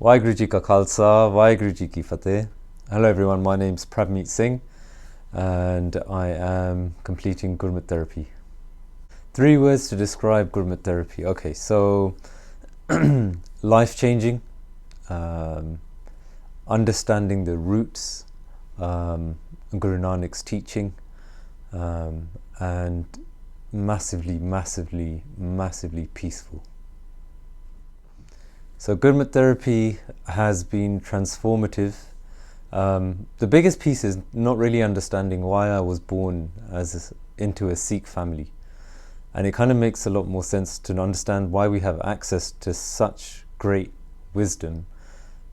Waheguru Ji Ka Khalsa, Waheguru Ji Ki Fateh. Hello everyone, my name's Pravmeet Singh and I am completing Gurmat therapy. 3 words to describe Gurmat therapy. Okay, so life-changing, understanding the roots, Guru Nanak's teaching, and massively peaceful. So Gurmat therapy has been transformative. The biggest piece is not really understanding why I was born into a Sikh family. And it kind of makes a lot more sense to understand why we have access to such great wisdom,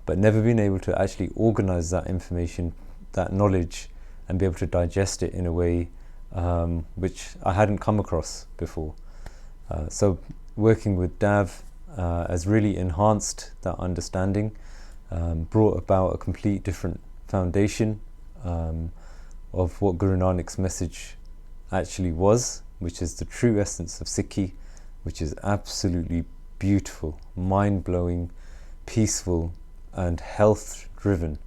but never been able to actually organize that information, that knowledge, and be able to digest it in a way which I hadn't come across before. So working with Dav has really enhanced that understanding, brought about a complete different foundation of what Guru Nanak's message actually was, which is the true essence of Sikhi, which is absolutely beautiful, mind-blowing, peaceful, and health-driven.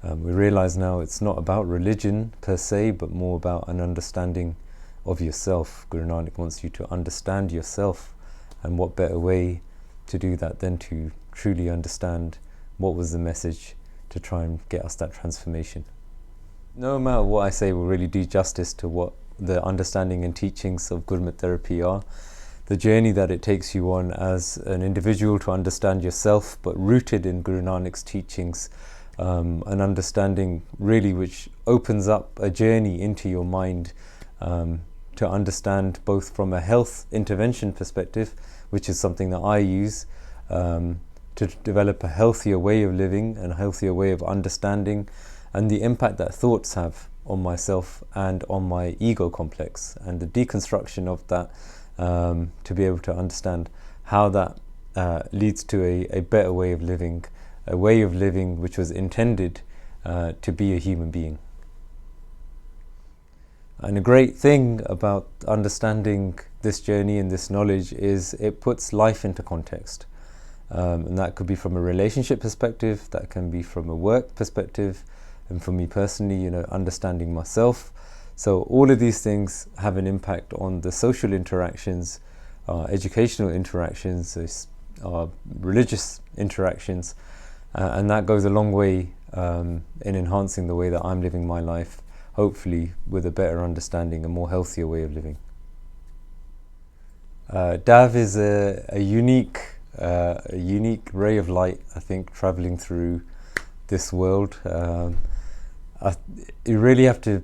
We realize now it's not about religion per se, but more about an understanding of yourself. Guru Nanak wants you to understand yourself, and what better way to do that than to truly understand what was the message to try and get us that transformation. No matter what I say will really do justice to what the understanding and teachings of Gurmat therapy are. The journey that it takes you on as an individual to understand yourself, but rooted in Guru Nanak's teachings, an understanding really which opens up a journey into your mind to understand both from a health intervention perspective, which is something that I use to develop a healthier way of living and a healthier way of understanding, and the impact that thoughts have on myself and on my ego complex, and the deconstruction of that to be able to understand how that leads to a better way of living, a way of living which was intended to be a human being. And a great thing about understanding this journey and this knowledge is it puts life into context. And that could be from a relationship perspective, that can be from a work perspective, and for me personally, understanding myself. So all of these things have an impact on the social interactions, educational interactions, religious interactions, and that goes a long way in enhancing the way that I'm living my life, hopefully with a better understanding, a more healthier way of living. Dav is a unique ray of light, I think, traveling through this world. You really have to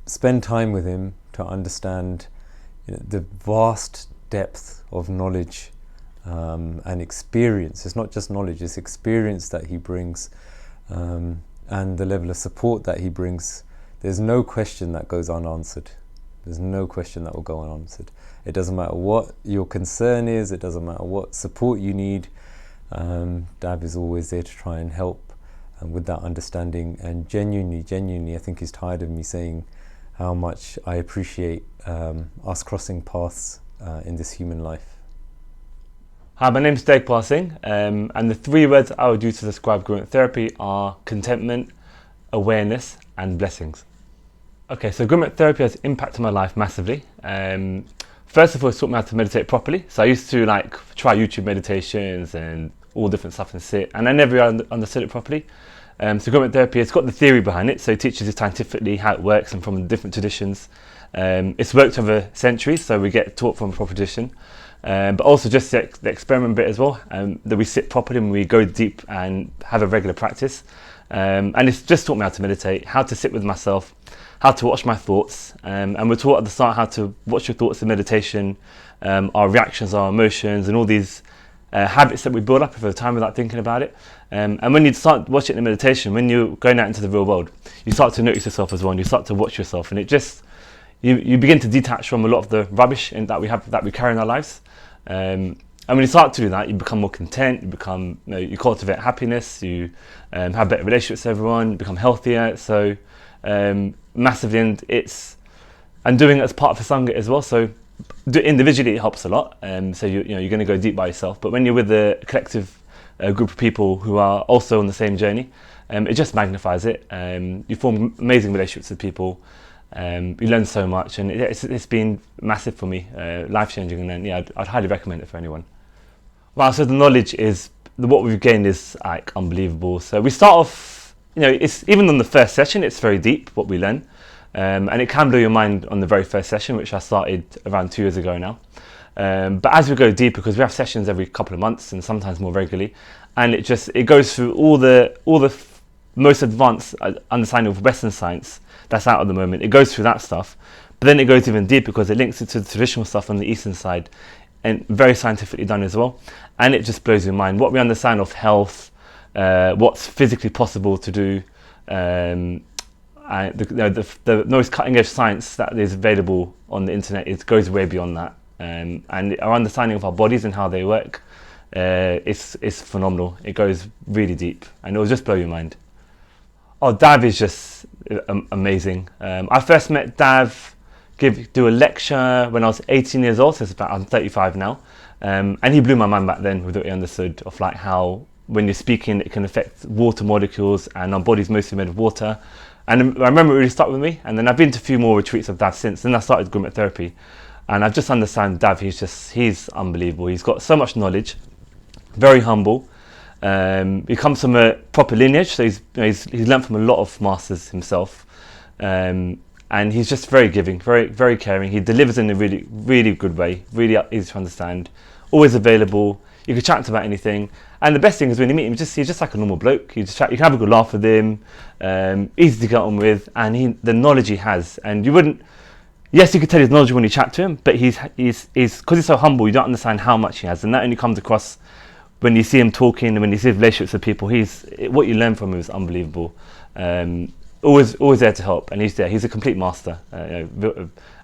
spend time with him to understand the vast depth of knowledge and experience. It's not just knowledge, it's experience that he brings, and the level of support that he brings. There's no question that goes unanswered. There's no question that will go unanswered. It doesn't matter what your concern is, it doesn't matter what support you need. Dav is always there to try and help with that understanding, and genuinely, I think he's tired of me saying how much I appreciate us crossing paths in this human life. Hi, my name's Degpal Singh, and the 3 words I would use to describe Gurmat therapy are contentment, awareness, and blessings. Okay, so Gurmat therapy has impacted my life massively. First of all, it's taught me how to meditate properly. So I used to try YouTube meditations and all different stuff and sit, and I never understood it properly. So Gurmat therapy, it's got the theory behind it, so it teaches you scientifically how it works and from different traditions. It's worked over centuries, so we get taught from a proper tradition. But also just the experiment bit as well, that we sit properly and we go deep and have a regular practice. And it's just taught me how to meditate, how to sit with myself, how to watch my thoughts, and we're taught at the start how to watch your thoughts in meditation, our reactions, our emotions, and all these habits that we build up over time without thinking about it. And when you start watching it in meditation, when you're going out into the real world, you start to notice yourself as well, and you start to watch yourself, and it just, you begin to detach from a lot of the rubbish that we carry in our lives. And when you start to do that, you become more content, you cultivate happiness, you have better relationships with everyone, you become healthier. So massively, and doing it as part of a Sangha as well. So individually it helps a lot. So you're going to go deep by yourself, but when you're with a collective a group of people who are also on the same journey, it just magnifies it. You form amazing relationships with people. You learn so much, and it's been massive for me, life-changing, and then, yeah, I'd highly recommend it for anyone. Wow, so the knowledge is, what we've gained is like unbelievable. So we start off, it's even on the first session, it's very deep what we learn, and it can blow your mind on the very first session, which I started around 2 years ago now. But as we go deeper, because we have sessions every couple of months and sometimes more regularly, and it goes through all the most advanced understanding of Western science that's out at the moment. It goes through that stuff, but then it goes even deeper because it links it to the traditional stuff on the Eastern side, and very scientifically done as well. And it just blows your mind what we understand of health, what's physically possible to do, and the most cutting edge science that is available on the internet. It goes way beyond that, and our understanding of our bodies and how they work is phenomenal. It goes really deep, and it will just blow your mind. Oh, Dav is just amazing. I first met Dav do a lecture when I was 18 years old, so I'm 35 now, and he blew my mind back then with what he understood of like how when you're speaking it can affect water molecules, and our body's mostly made of water. And I remember it really stuck with me, and then I've been to a few more retreats of Dav since. Then I started Grummet Therapy, and I've just understand Dav. He's unbelievable. He's got so much knowledge, very humble. He comes from a proper lineage, so he's learned from a lot of masters himself, and he's just very giving, very very caring. He delivers in a really really good way, really easy to understand, always available. You can chat about anything, and the best thing is when you meet him, he's just like a normal bloke. You can have a good laugh with him, easy to get on with, and the knowledge he has, and you wouldn't. Yes, you could tell his knowledge when you chat to him, but he's because he's so humble, you don't understand how much he has, and that only comes across when you see him talking and when you see his relationships with people. What you learn from him is unbelievable. Always there to help, and he's there. He's a complete master,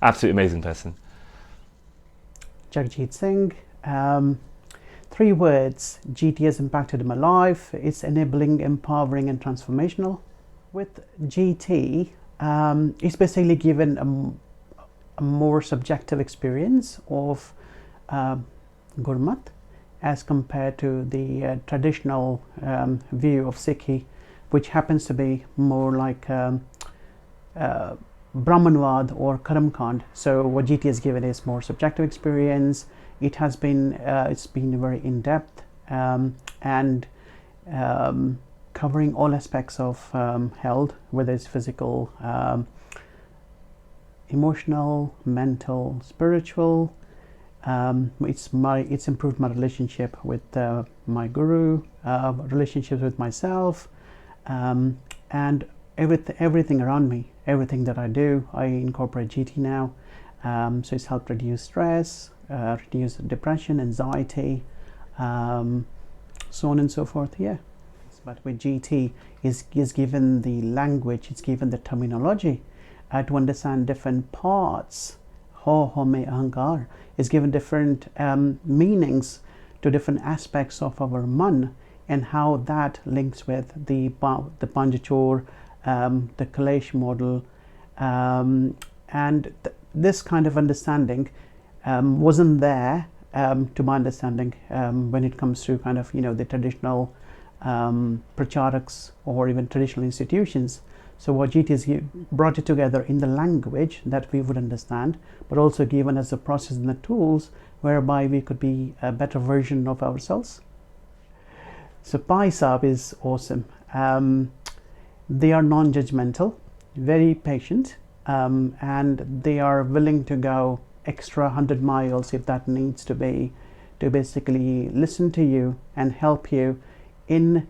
absolutely amazing person. Jagjit Singh. 3 words. GT has impacted my life. It's enabling, empowering, and transformational. With GT, it's basically given a more subjective experience of Gurmat, as compared to the traditional view of Sikhi, which happens to be more like Brahmanwad or Karamkand. So what GT has given is more subjective experience. It has been it's been very in depth and covering all aspects of health, whether it's physical, emotional, mental, spiritual. It's improved my relationship with my guru, relationships with myself, and everything around me. Everything that I do, I incorporate GT now. So it's helped reduce stress, reduce depression, anxiety, so on and so forth. Yeah, but with GT, is given the language, it's given the terminology to understand different parts. Ho Home Ahankar is given different meanings to different aspects of our man, and how that links with the Panjachor, the Kalesh model, and this kind of understanding wasn't there, to my understanding, when it comes to kind of the traditional pracharaks or even traditional institutions. So what GT has brought it together in the language that we would understand, but also given us the process and the tools whereby we could be a better version of ourselves. So Pai Saab is awesome. They are non-judgmental, very patient, and they are willing to go extra 100 miles if that needs to be, to basically listen to you and help you in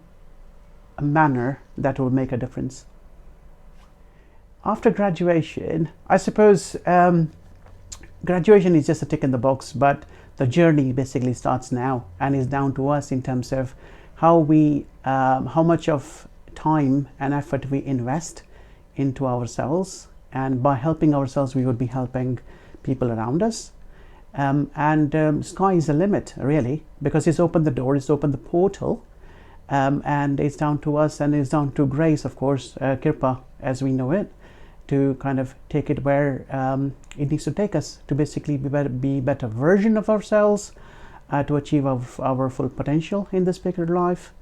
a manner that will make a difference. After graduation, I suppose graduation is just a tick in the box, but the journey basically starts now and is down to us in terms of how much of time and effort we invest into ourselves, and by helping ourselves we would be helping people around us, and sky is the limit really, because it's opened the door, it's opened the portal, and it's down to us, and it's down to grace, of course, Kirpa as we know it, to kind of take it where it needs to take us, to basically be better version of ourselves, to achieve our full potential in this particular life.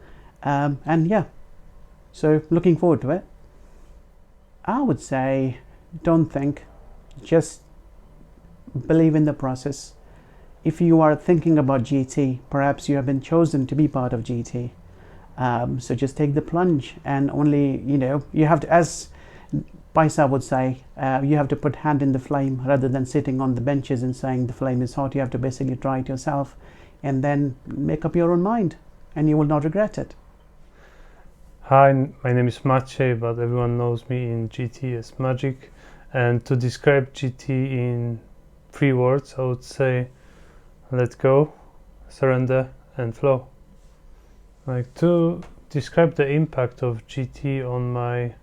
And yeah, so looking forward to it. I would say don't think, just believe in the process. If you are thinking about GT, perhaps you have been chosen to be part of GT. So just take the plunge, and only, you have to, as Paisa would say, you have to put hand in the flame rather than sitting on the benches and saying the flame is hot. You have to basically try it yourself and then make up your own mind, and you will not regret it. Hi, my name is Maciej, but everyone knows me in GT as Magic. And to describe GT in 3 words, I would say let go, surrender, and flow. Like, to describe the impact of GT on my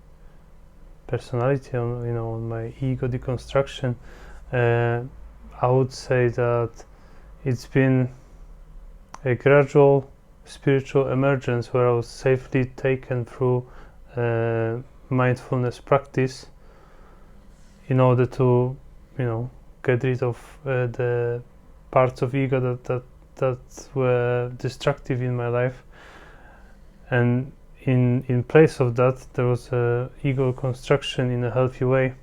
personality, on my ego deconstruction, I would say that it's been a gradual spiritual emergence where I was safely taken through mindfulness practice in order to, get rid of the parts of ego that were destructive in my life. And in place of that, there was a ego construction in a healthy way,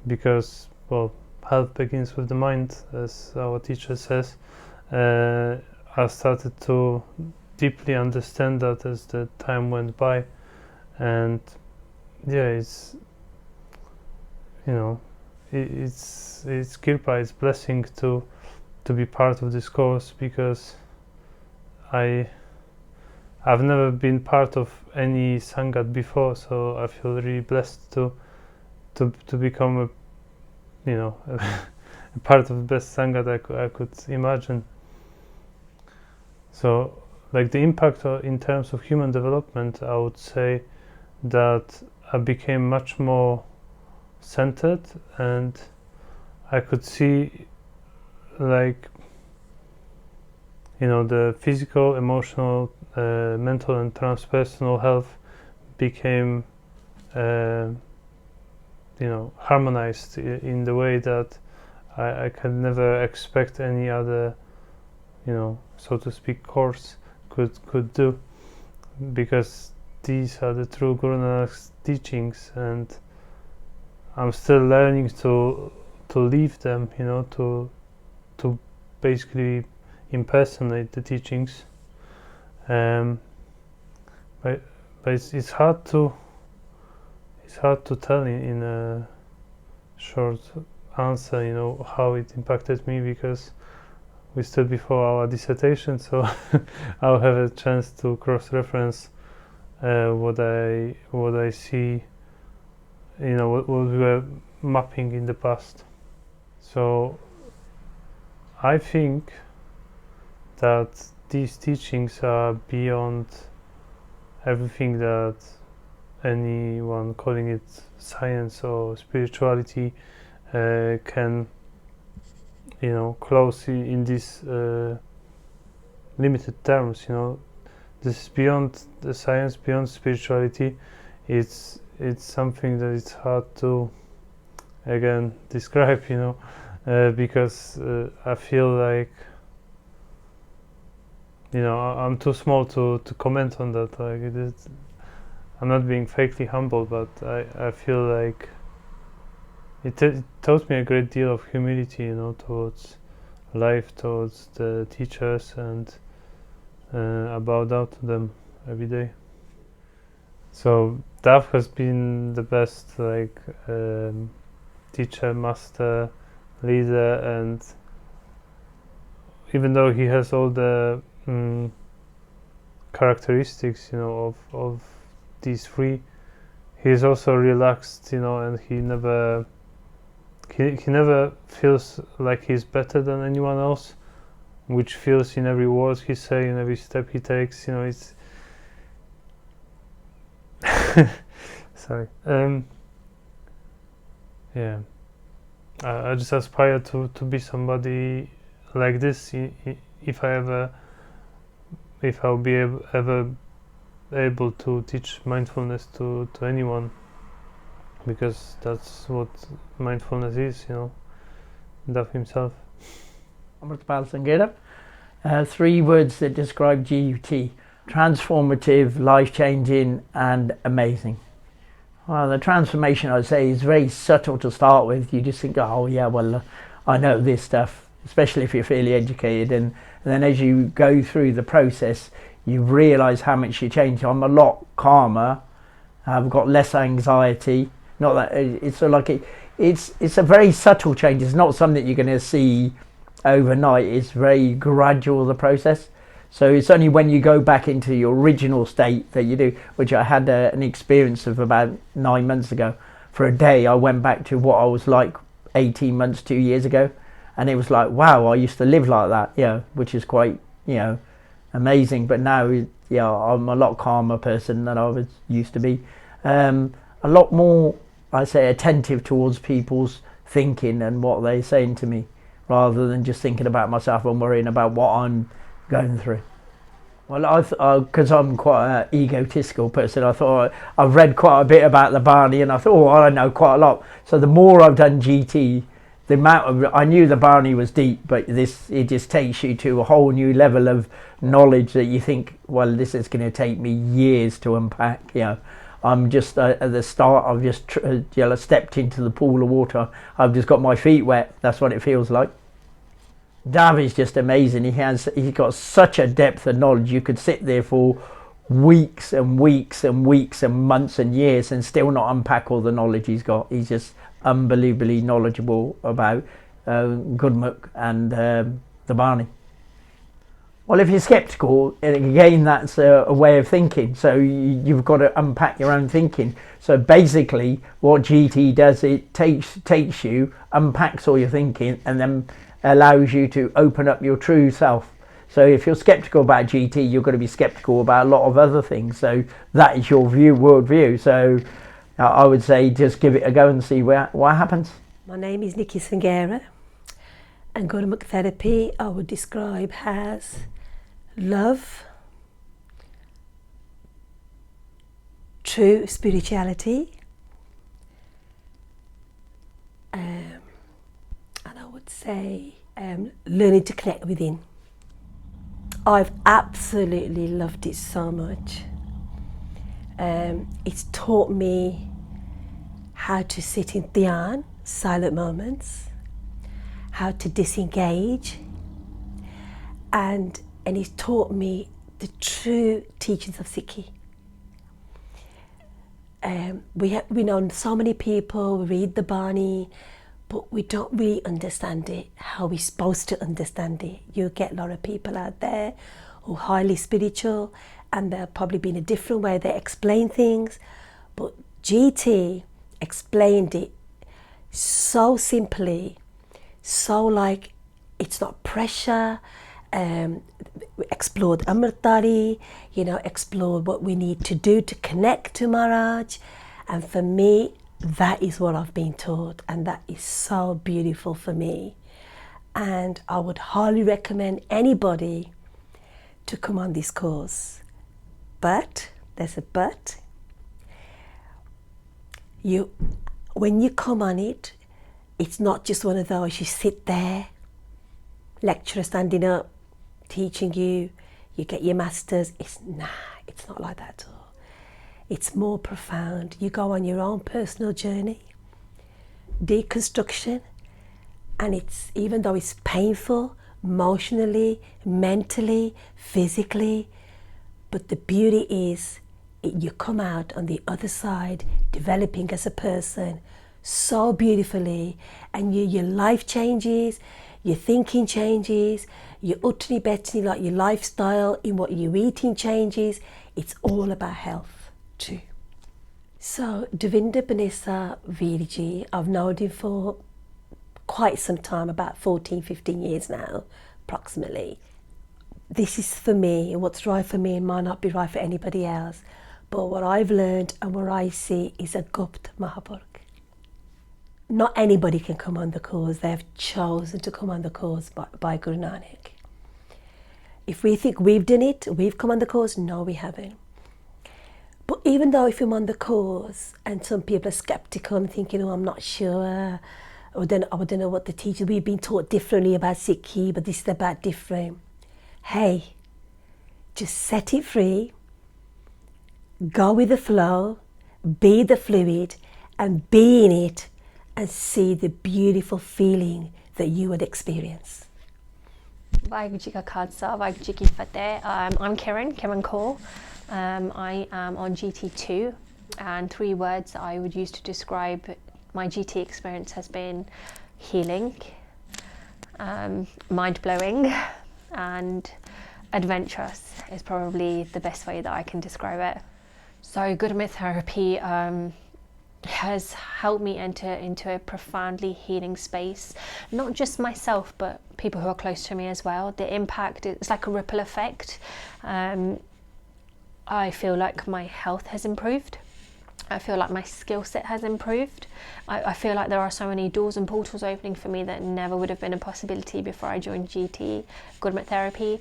because, well, health begins with the mind, as our teacher says. I started to deeply understand that as the time went by, and yeah, it's Kirpa, it's blessing to be part of this course, because I've never been part of any Sangat before, so I feel really blessed to become a part of the best Sangat I could imagine. So, like, the impact in terms of human development, I would say that I became much more centered, and I could see, like, the physical, emotional, mental and transpersonal health became harmonized in the way that I can never expect any other, so to speak, course could do, because these are the true Guru Nanak's teachings, and I'm still learning to live them, to basically impersonate the teachings. But it's hard to tell in a short answer, how it impacted me, because we're still before our dissertation, so I'll have a chance to cross-reference what I see, what we were mapping in the past. So I think that these teachings are beyond everything that anyone calling it science or spirituality can close in these limited terms. This is beyond the science, beyond spirituality. It's something that it's hard to again describe, because I feel like I'm too small to comment on that. Like, I'm not being fakely humble, but I feel like it taught me a great deal of humility, towards life, towards the teachers, and I bow down to them every day. So Dav has been the best, teacher, master, leader, and even though he has all the characteristics, of these 3, he is also relaxed, and he never feels like he's better than anyone else, which feels in every word he says, in every step he takes. It's sorry. Yeah, I just aspire to be somebody like this. If I'll be ever able to teach mindfulness to anyone, because that's what mindfulness is, Dav himself. Amritpal Sanghera. Three words that describe GT: transformative, life-changing and amazing. Well, the transformation, I'd say, is very subtle to start with. You just think, oh yeah, well, I know this stuff, especially if you're fairly educated, and then as you go through the process, you realise how much you change. I'm a lot calmer, I've got less anxiety. Not that it's sort of like it's a very subtle change. It's not something you're going to see overnight. It's very gradual, the process. So it's only when you go back into your original state that you do, which I had an experience of about 9 months ago. For a day, I went back to what I was like 18 months, 2 years ago. And it was like, wow, I used to live like that, which is quite, amazing. But now, I'm a lot calmer person than I was used to be. A lot more, I say, attentive towards people's thinking and what they're saying to me, rather than just thinking about myself and worrying about what I'm going through. Well, because I'm quite an egotistical person, I thought I've read quite a bit about the Barney, and I thought, I know quite a lot. So the more I've done GT, the amount of, I knew the Barney was deep, but it just takes you to a whole new level of knowledge that you think, well, this is going to take me years to unpack. I'm just at the start. I've just stepped into the pool of water. I've just got my feet wet. That's what it feels like. Dav is just amazing. He's got such a depth of knowledge. You could sit there for weeks and weeks and weeks and months and years and still not unpack all the knowledge he's got. He's just unbelievably knowledgeable about Gurmukh and the Barney. Well, if you're sceptical, again, that's a way of thinking. So you've got to unpack your own thinking. So basically, what GT does, it takes you, unpacks all your thinking, and then allows you to open up your true self. So if you're sceptical about GT, you're going to be sceptical about a lot of other things. So that is your worldview. So I would say just give it a go and see what happens. My name is Nikki Sangera, and Gurmukh therapy I would describe as love, true spirituality, and I would say learning to connect within. I've absolutely loved it so much. It's taught me how to sit in dhyan, silent moments, how to disengage, and it's taught me the true teachings of Sikhi. We know so many people, we read the Barney, but we don't really understand it, how we're supposed to understand it. You get a lot of people out there who are highly spiritual, and they'll probably be in a different way they explain things, but GT explained it so simply, so like it's not pressure. Explored Amritdhari, explored what we need to do to connect to Maharaj, and for me, that is what I've been taught, and that is so beautiful for me. And I would highly recommend anybody to come on this course. But, there's a but, when you come on it, it's not just one of those, you sit there, lecturer standing up, teaching you, you get your masters. It's not like that at all. It's more profound. You go on your own personal journey, deconstruction, and it's, even though it's painful, emotionally, mentally, physically, but the beauty is you come out on the other side developing as a person so beautifully, and your life changes, your thinking changes, your utni betni, like your lifestyle in what you're eating changes. It's all about health too. So Devinder Banessa Virji, I've known him for quite some time, about 14-15 years now approximately. This is for me, and what's right for me might not be right for anybody else, but what I've learned and what I see is a Gupt Mahaprabhu. Not anybody can come on the course. They have chosen to come on the course by Guru Nanak. If we think we've done it, we've come on the course, no, we haven't. But even though if I'm on the course and some people are skeptical and thinking, I'm not sure, I don't know what the teacher, we've been taught differently about Sikhi, but this is about different. hey, just set it free, go with the flow, be the fluid, and be in it, and see the beautiful feeling that you would experience. Vaheguru Ji Ka Khalsa, Vaheguru Ji Ki Fateh. I'm Kiran Kaur. I am on GT2, and 3 words I would use to describe my GT experience has been healing, mind-blowing, and adventurous is probably the best way that I can describe it. So Gurmat therapy has helped me enter into a profoundly healing space, not just myself but people who are close to me as well. The impact, it's like a ripple effect. I feel like my health has improved. I feel like my skill set has improved. I feel like there are so many doors and portals opening for me that never would have been a possibility before I joined GT Gurmat therapy.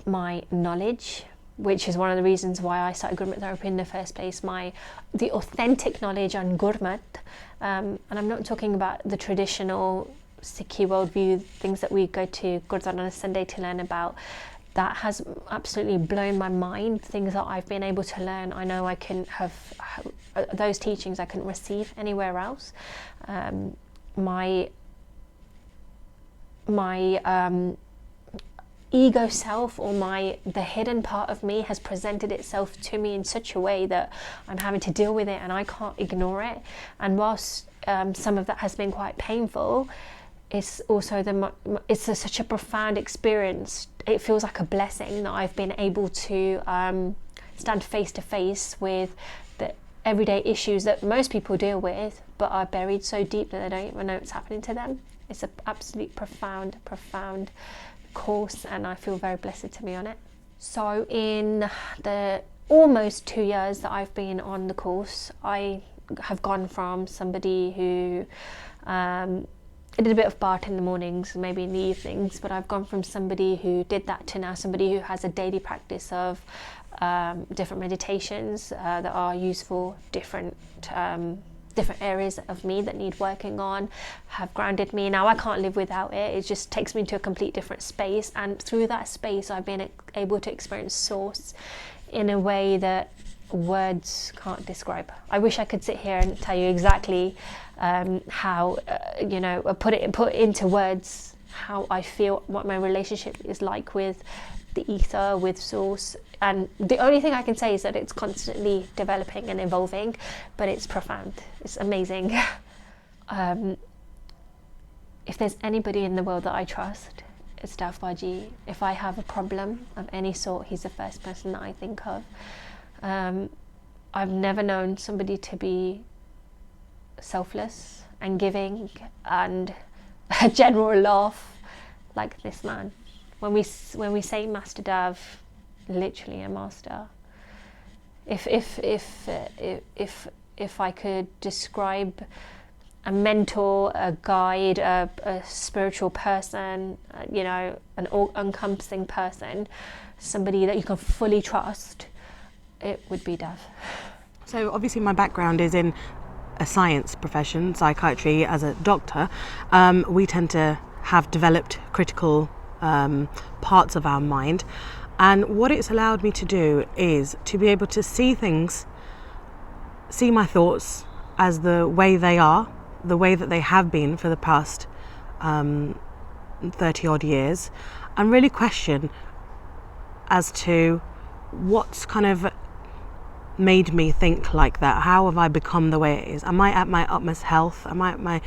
My knowledge, which is one of the reasons why I started Gurmat therapy in the first place, the authentic knowledge on Gurmat, and I'm not talking about the traditional Sikhi worldview, things that we go to Gurdwara on a Sunday to learn about. That has absolutely blown my mind. Things that I've been able to learn, I know I can have those teachings I couldn't receive anywhere else. My ego self, or the hidden part of me, has presented itself to me in such a way that I'm having to deal with it and I can't ignore it. And whilst some of that has been quite painful, it's also such a profound experience. It feels like a blessing that I've been able to stand face to face with the everyday issues that most people deal with but are buried so deep that they don't even know what's happening to them. It's an absolutely profound course, and I feel very blessed to be on it. So in the almost 2 years that I've been on the course, I have gone from somebody who I did a bit of Bart in the mornings, maybe in the evenings, but I've gone from somebody who did that to now somebody who has a daily practice of different meditations that are useful, different areas of me that need working on, have grounded me. Now I can't live without it. It just takes me to a complete different space, and through that space I've been able to experience Source in a way that words can't describe. I wish I could sit here and tell you exactly how put into words how I feel, what my relationship is like with the ether, with Source. And the only thing I can say is that it's constantly developing and evolving, but it's profound. It's amazing. If there's anybody in the world that I trust, it's Daf Baji. If I have a problem of any sort, he's the first person that I think of. I've never known somebody to be selfless and giving and a general laugh like this man. When we say Master Dav, literally a master. If I could describe a mentor, a guide, a spiritual person, an all-encompassing person, somebody that you can fully trust, it would be Dav. So obviously my background is in a science profession, psychiatry. As a doctor, we tend to have developed critical parts of our mind, and what it's allowed me to do is to be able to see things, see my thoughts as the way they are, the way that they have been for the past 30 odd years, and really question as to what's kind of made me think like that. How have I become the way it is? Am I at my utmost health? Am I at my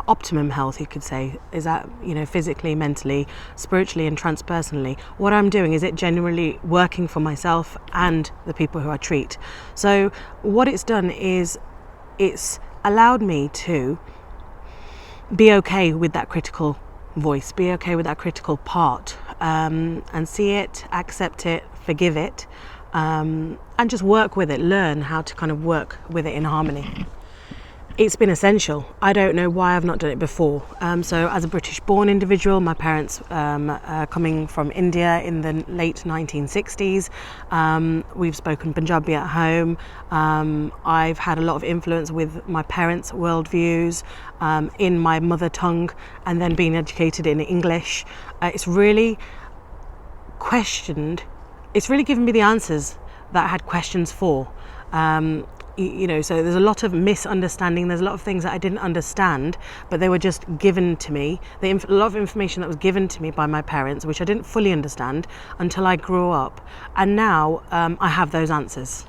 optimum health, you could say? Is that, physically, mentally, spiritually and transpersonally? What I'm doing, is it genuinely working for myself and the people who I treat? So what it's done is it's allowed me to be okay with that critical voice, be okay with that critical part, and see it, accept it, forgive it, and just work with it, learn how to kind of work with it in harmony. It's been essential. I don't know why I've not done it before. So as a British-born individual, my parents coming from India in the late 1960s, we've spoken Punjabi at home. I've had a lot of influence with my parents' worldviews in my mother tongue, and then being educated in English. It's really questioned. It's really given me the answers that I had questions for. You know, so there's a lot of misunderstanding, there's a lot of things that I didn't understand, but they were just given to me. A lot of information that was given to me by my parents, which I didn't fully understand until I grew up, and now I have those answers.